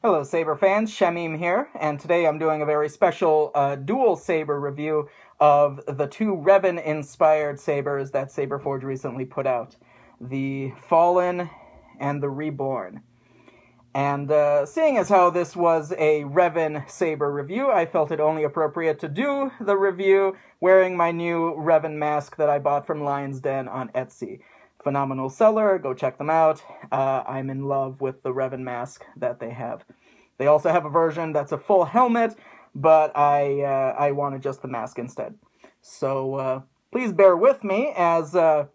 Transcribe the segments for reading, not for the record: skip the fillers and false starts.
Hello Saber fans, Shamim here, and today I'm doing a very special dual saber review of the two Revan-inspired sabers that SaberForge recently put out. The Fallen and the Reborn. And seeing as how this was a Revan saber review, I felt it only appropriate to do the review wearing my new Revan mask that I bought from Lion's Den on Etsy. Phenomenal seller, go check them out. I'm in love with the Revan mask that they have. They also have a version that's a full helmet, but I wanted just the mask instead. So please bear with me as I'm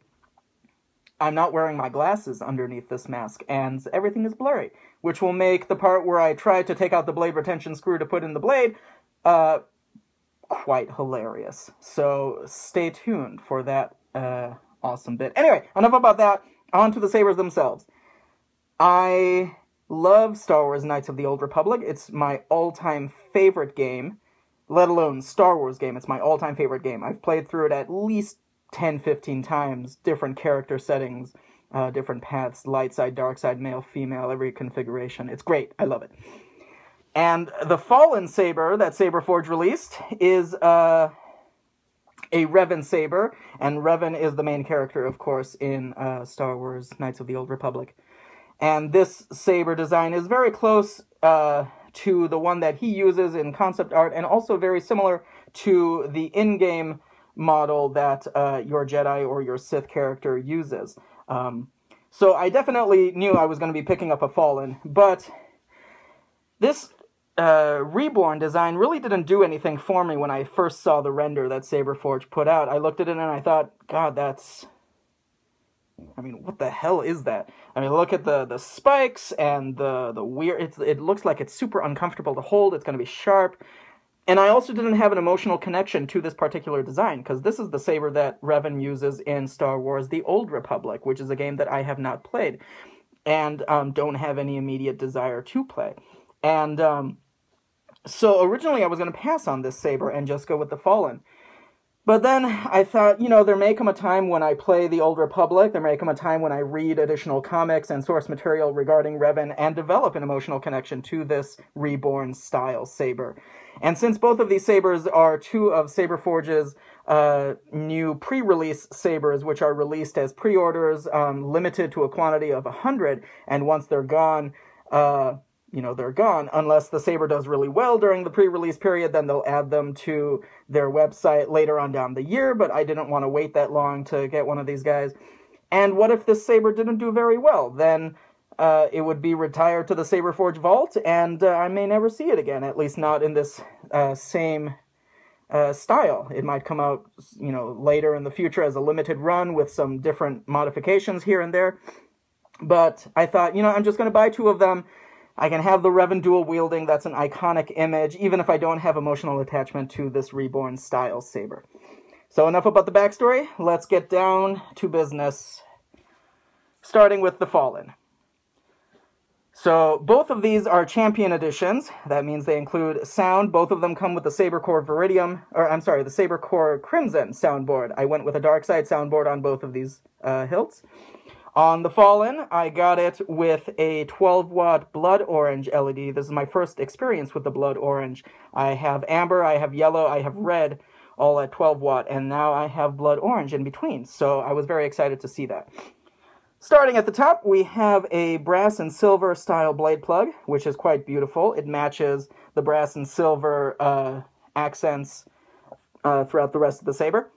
not wearing my glasses underneath this mask, and everything is blurry, which will make the part where I try to take out the blade retention screw to put in the blade quite hilarious. So stay tuned for that awesome bit. Anyway, enough about that. On to the sabers themselves. I love Star Wars Knights of the Old Republic. It's my all-time favorite game, let alone Star Wars game. It's my all-time favorite game. I've played through it at least 10, 15 times, different character settings, different paths, light side, dark side, male, female, every configuration. It's great. I love it. And the Fallen saber that SaberForge released is a Revan saber, and Revan is the main character, of course, in Star Wars Knights of the Old Republic. And this saber design is very close to the one that he uses in concept art, and also very similar to the in-game model that your Jedi or your Sith character uses. So I definitely knew I was going to be picking up a Fallen, but this Reborn design really didn't do anything for me when I first saw the render that SaberForge put out. I looked at it and I thought, God, what the hell is that? I mean, look at the spikes and the weird, it looks like it's super uncomfortable to hold, it's going to be sharp. And I also didn't have an emotional connection to this particular design, because this is the saber that Revan uses in Star Wars The Old Republic, which is a game that I have not played, and don't have any immediate desire to play. And so originally I was going to pass on this saber and just go with the Fallen. But then I thought, there may come a time when I play The Old Republic, there may come a time when I read additional comics and source material regarding Revan and develop an emotional connection to this Reborn-style saber. And since both of these sabers are two of SaberForge's new pre-release sabers, which are released as pre-orders, limited to a quantity of 100, and once they're gone, they're gone. Unless the saber does really well during the pre-release period, then they'll add them to their website later on down the year, but I didn't want to wait that long to get one of these guys. And what if this saber didn't do very well? Then it would be retired to the SaberForge vault, and I may never see it again, at least not in this same style. It might come out, later in the future as a limited run with some different modifications here and there. But I thought, I'm just going to buy two of them. I can have the Revan dual wielding. That's an iconic image, even if I don't have emotional attachment to this Reborn style saber. So enough about the backstory. Let's get down to business, starting with the Fallen. So both of these are champion editions. That means they include sound. Both of them come with the SaberCore the SaberCore Crimson soundboard. I went with a dark side soundboard on both of these hilts. On the Fallen, I got it with a 12-watt blood orange LED. This is my first experience with the blood orange. I have amber, I have yellow, I have red, all at 12-watt, and now I have blood orange in between. So I was very excited to see that. Starting at the top, we have a brass and silver style blade plug, which is quite beautiful. It matches the brass and silver accents throughout the rest of the saber.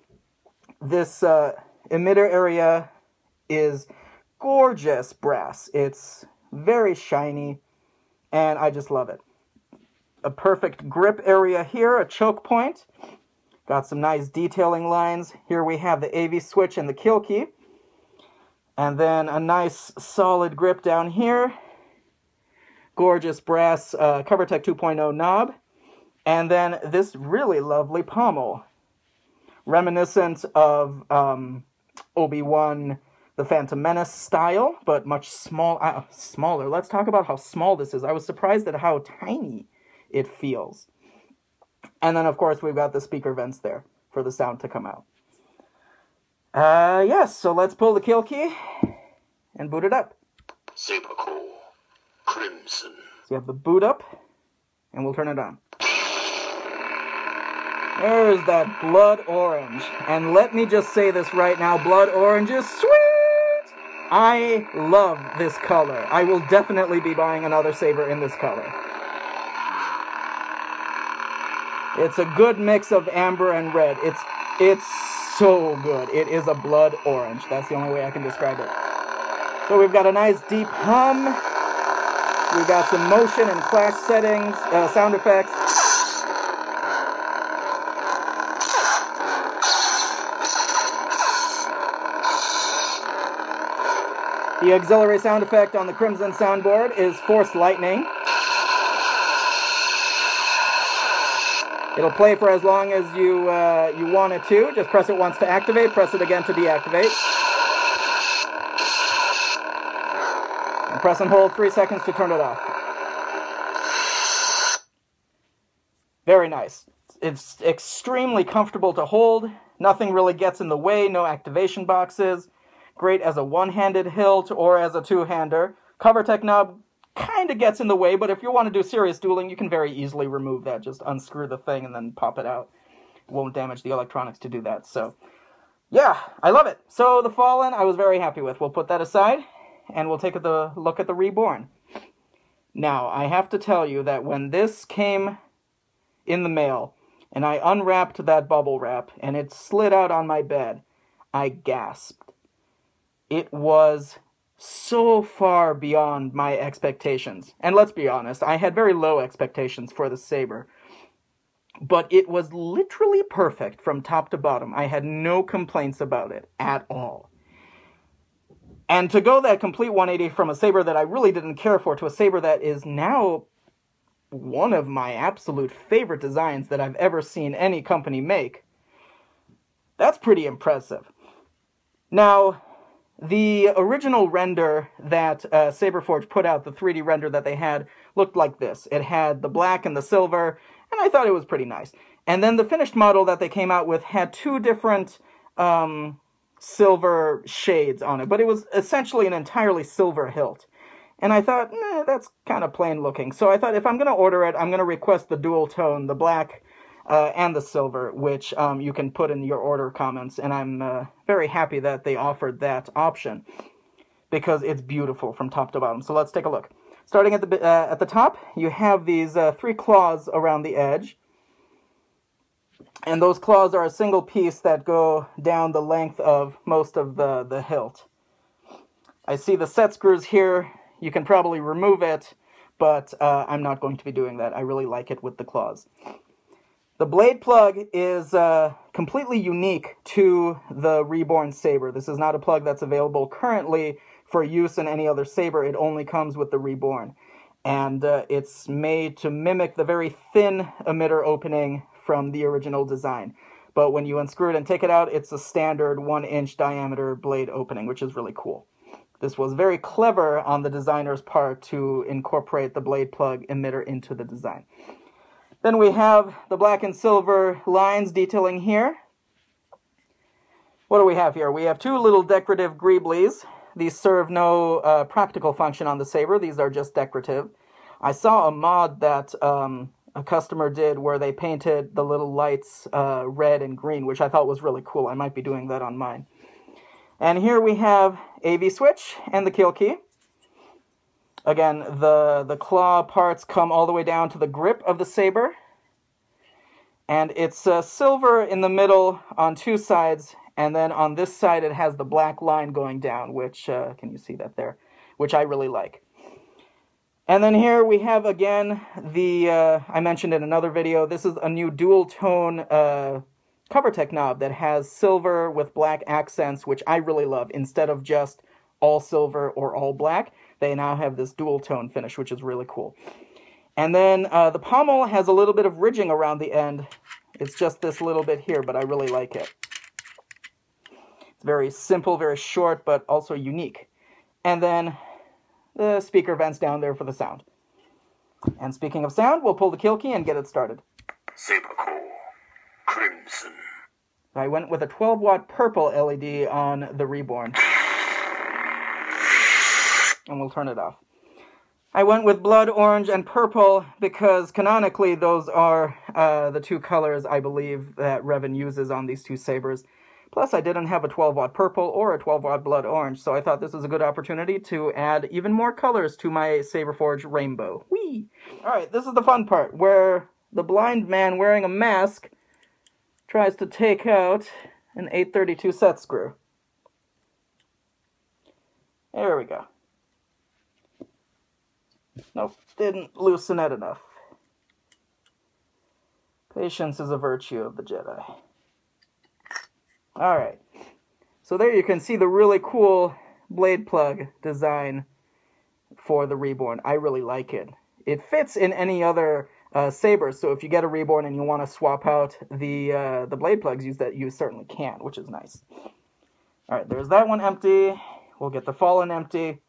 This emitter area is gorgeous brass. It's very shiny, and I just love it. A perfect grip area here, a choke point. Got some nice detailing lines. Here we have the AV switch and the kill key. And then a nice solid grip down here. Gorgeous brass CoverTech 2.0 knob. And then this really lovely pommel. Reminiscent of Obi-Wan The Phantom Menace style, but much smaller. Let's talk about how small this is. I was surprised at how tiny it feels. And then, of course, we've got the speaker vents there for the sound to come out. Yes, so let's pull the kill key and boot it up. SaberCore Crimson. So you have the boot up, and we'll turn it on. There's that blood orange. And let me just say this right now, blood orange is sweet! I love this color. I will definitely be buying another saber in this color. It's a good mix of amber and red. It's so good. It is a blood orange. That's the only way I can describe it. So we've got a nice deep hum. We've got some motion and clash settings, sound effects. The auxiliary sound effect on the Crimson soundboard is Force Lightning. It'll play for as long as you want it to. Just press it once to activate, press it again to deactivate. And press and hold 3 seconds to turn it off. Very nice. It's extremely comfortable to hold. Nothing really gets in the way, no activation boxes. Great as a one-handed hilt or as a two-hander. Cover tech knob kind of gets in the way, but if you want to do serious dueling, you can very easily remove that. Just unscrew the thing and then pop it out. It won't damage the electronics to do that. So, yeah, I love it. So the Fallen, I was very happy with. We'll put that aside, and we'll take a look at the Reborn. Now, I have to tell you that when this came in the mail, and I unwrapped that bubble wrap, and it slid out on my bed, I gasped. It was so far beyond my expectations. And let's be honest, I had very low expectations for the saber. But it was literally perfect from top to bottom. I had no complaints about it at all. And to go that complete 180 from a saber that I really didn't care for to a saber that is now one of my absolute favorite designs that I've ever seen any company make, that's pretty impressive. Now, the original render that SaberForge put out, the 3D render that they had, looked like this. It had the black and the silver, and I thought it was pretty nice. And then the finished model that they came out with had two different silver shades on it, but it was essentially an entirely silver hilt. And I thought, that's kind of plain looking. So I thought, if I'm going to order it, I'm going to request the dual tone, the black and the silver, which you can put in your order comments, and I'm very happy that they offered that option, because it's beautiful from top to bottom. So let's take a look. Starting at the top, you have these 3 claws around the edge, and those claws are a single piece that go down the length of most of the hilt. I see the set screws here. You can probably remove it, but I'm not going to be doing that. I really like it with the claws. The blade plug is completely unique to the Reborn saber. This is not a plug that's available currently for use in any other saber. It only comes with the Reborn. And it's made to mimic the very thin emitter opening from the original design. But when you unscrew it and take it out, it's a standard 1-inch diameter blade opening, which is really cool. This was very clever on the designer's part to incorporate the blade plug emitter into the design. Then we have the black and silver lines detailing here. What do we have here? We have 2 little decorative greeblies. These serve no practical function on the saber. These are just decorative. I saw a mod that a customer did where they painted the little lights red and green, which I thought was really cool. I might be doing that on mine. And here we have AV switch and the kill key. Again, the claw parts come all the way down to the grip of the saber. And it's silver in the middle on 2 sides, and then on this side it has the black line going down, which, can you see that there? Which I really like. And then here we have, again, the, I mentioned in another video, this is a new dual tone cover tech knob that has silver with black accents, which I really love. Instead of just all silver or all black, they now have this dual tone finish, which is really cool. And then the pommel has a little bit of ridging around the end. It's just this little bit here, but I really like it. It's very simple, very short, but also unique. And then the speaker vents down there for the sound. And speaking of sound, we'll pull the kill key and get it started. SaberCore Crimson. I went with a 12-watt purple LED on the Reborn. And we'll turn it off. I went with blood orange and purple because canonically those are the two colors I believe that Revan uses on these two sabers. Plus I didn't have a 12-watt purple or a 12-watt blood orange, so I thought this was a good opportunity to add even more colors to my SaberForge rainbow. Whee! Alright, this is the fun part, where the blind man wearing a mask tries to take out an 832 set screw. There we go. Nope, didn't loosen it enough. Patience is a virtue of the Jedi. Alright, so there you can see the really cool blade plug design for the Reborn. I really like it. It fits in any other saber, so if you get a Reborn and you want to swap out the blade plugs, you certainly can, which is nice. Alright, there's that one empty. We'll get the Fallen empty.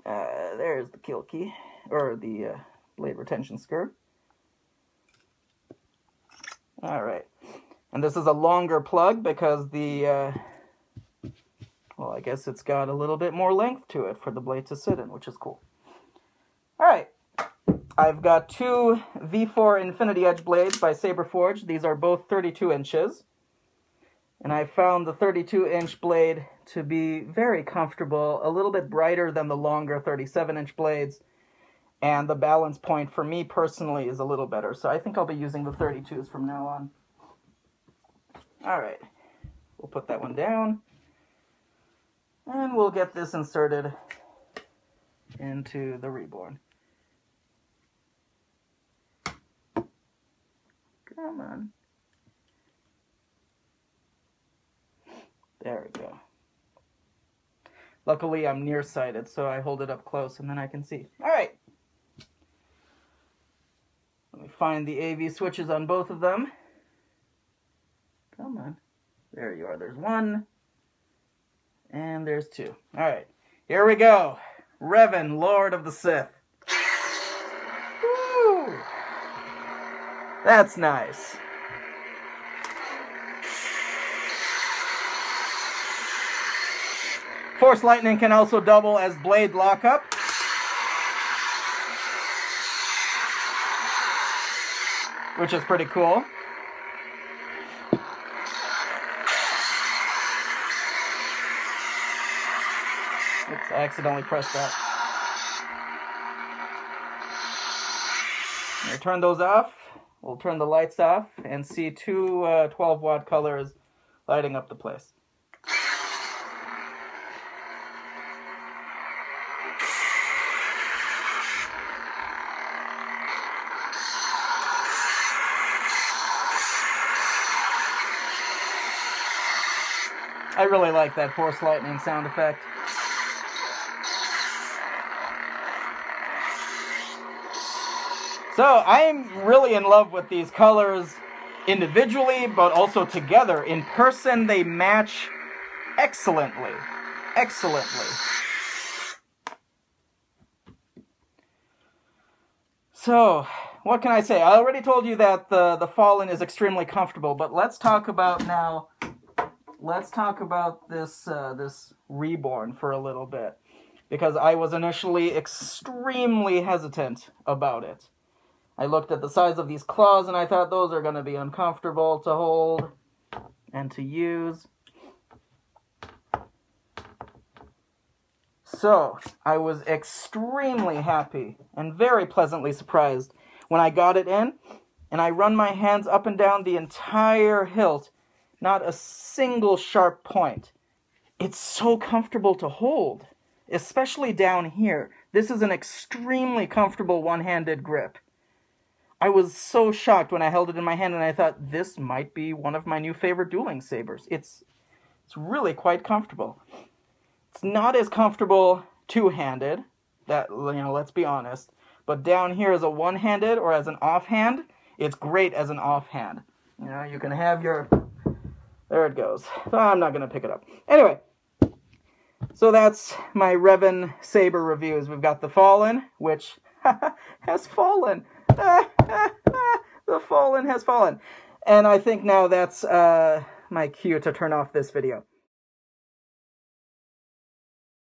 There's the kill key, or the blade retention screw. Alright. And this is a longer plug because the, well, I guess it's got a little bit more length to it for the blade to sit in, which is cool. Alright. I've got two V4 Infinity Edge blades by SaberForge. These are both 32 inches. And I found the 32-inch blade to be very comfortable, a little bit brighter than the longer 37-inch blades. And the balance point for me personally is a little better. So I think I'll be using the 32s from now on. Alright, we'll put that one down. And we'll get this inserted into the Reborn. Come on. There we go. Luckily I'm nearsighted, so I hold it up close and then I can see. Alright. Let me find the AV switches on both of them. Come on. There you are. There's one. And there's two. Alright. Here we go. Revan, Lord of the Sith. Woo! That's nice. Force Lightning can also double as blade lockup. Which is pretty cool. Oops, I accidentally pressed that. I'm going to turn those off. We'll turn the lights off and see two 12-watt colors lighting up the place. I really like that Force Lightning sound effect. So, I'm really in love with these colors individually, but also together. In person, they match excellently. Excellently. So, what can I say? I already told you that the Fallen is extremely comfortable, but let's talk about now... Let's talk about this Reborn for a little bit, because I was initially extremely hesitant about it. I looked at the size of these claws and I thought those are going to be uncomfortable to hold and to use. So, I was extremely happy and very pleasantly surprised when I got it in, and I run my hands up and down the entire hilt. Not a single sharp point. It's so comfortable to hold, especially down here. This is an extremely comfortable one-handed grip. I was so shocked when I held it in my hand and I thought, this might be one of my new favorite dueling sabers. It's really quite comfortable. It's not as comfortable two-handed, that, let's be honest. But down here as a one-handed or as an offhand, it's great as an offhand. You can have your... There it goes. Oh, I'm not going to pick it up. Anyway, so that's my Revan saber reviews. We've got the Fallen, which has fallen. The Fallen has fallen. And I think now that's my cue to turn off this video.